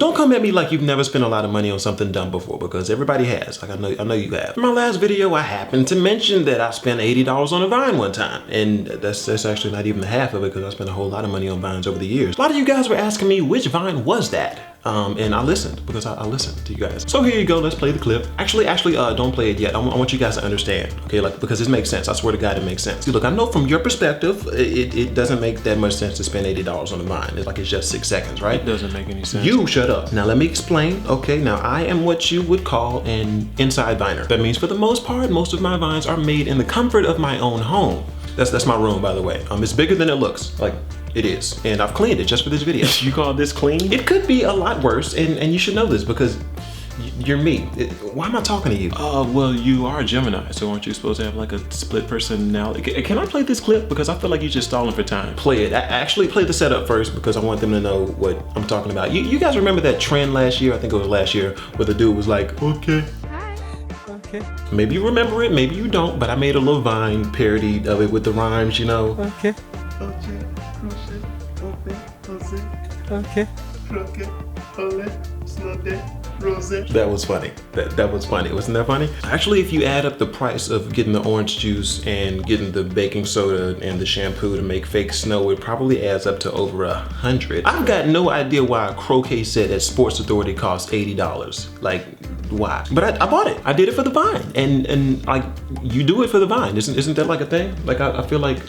Don't come at me like you've never spent a lot of money on something dumb before, because everybody has. Like I know you have. In my last video, I happened to mention that I spent $80 on a Vine one time. And that's actually not even the half of it, because I spent a whole lot of money on Vines over the years. A lot of you guys were asking me which Vine was that. And I listened, because I listened to you guys. So here you go, let's play the clip. Actually, don't play it yet. I want you guys to understand, okay? Like, because it makes sense. I swear to God, it makes sense. See, look, I know from your perspective, it doesn't make that much sense to spend $80 on a Vine. It's like it's just 6 seconds, right? It doesn't make any sense. You shut up. Now let me explain, okay? Now I am what you would call an inside Viner. That means for the most part, most of my Vines are made in the comfort of my own home. That's my room, by the way. It's bigger than it looks. Like, it is. And I've cleaned it just for this video. You call this clean? It could be a lot worse, and you should know this because you're me. Why am I talking to you? Well, you are a Gemini, so aren't you supposed to have like a split personality? Can I play this clip? Because I feel like you're just stalling for time. Play it. Actually play the setup first, because I want them to know what I'm talking about. You guys remember that trend last year? I think it was last year, where the dude was like, okay. Okay. Maybe you remember it, maybe you don't, but I made a little Vine parody of it with the rhymes, you know? Okay. Okay. That was funny. That was funny. Wasn't that funny? Actually, if you add up the price of getting the orange juice and getting the baking soda and the shampoo to make fake snow, it probably adds up to over $100. I've got no idea why a croquet set at Sports Authority costs $80. Like, why? But I bought it. I did it for the Vine, and like, you do it for the Vine. Isn't that like a thing? Like I feel like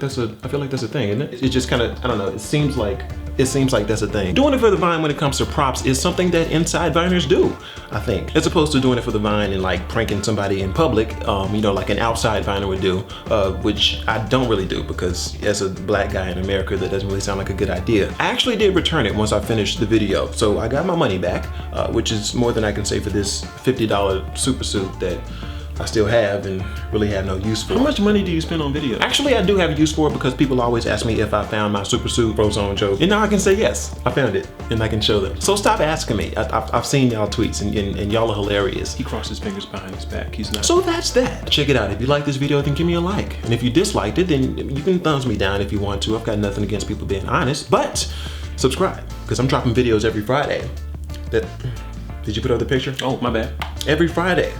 that's a thing, isn't it? It's just kind of, I don't know. It seems like that's a thing. Doing it for the Vine when it comes to props is something that inside Viners do, I think, as opposed to doing it for the Vine and like pranking somebody in public, you know, like an outside Viner would do, which I don't really do, because as a black guy in America, that doesn't really sound like a good idea. I actually did return it once I finished the video, so I got my money back, which is more than I can say for this $50 super suit that I still have and really have no use for. How much money do you spend on video? Actually, I do have use for it, because people always ask me if I found my super suit Frozone joke. And now I can say yes, I found it, and I can show them. So stop asking me. I've seen y'all tweets, and y'all are hilarious. He crossed his fingers behind his back. He's not. So that's that. Check it out. If you like this video, then give me a like. And if you disliked it, then you can thumbs me down if you want to. I've got nothing against people being honest, but subscribe, because I'm dropping videos every Friday. Did you put up the picture? Oh, my bad. Every Friday.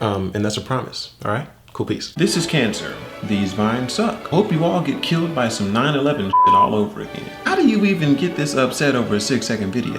And that's a promise, all right? Cool, peace. This is Cancer. These Vines suck. Hope you all get killed by some 9/11 shit all over again. How do you even get this upset over a 6-second video?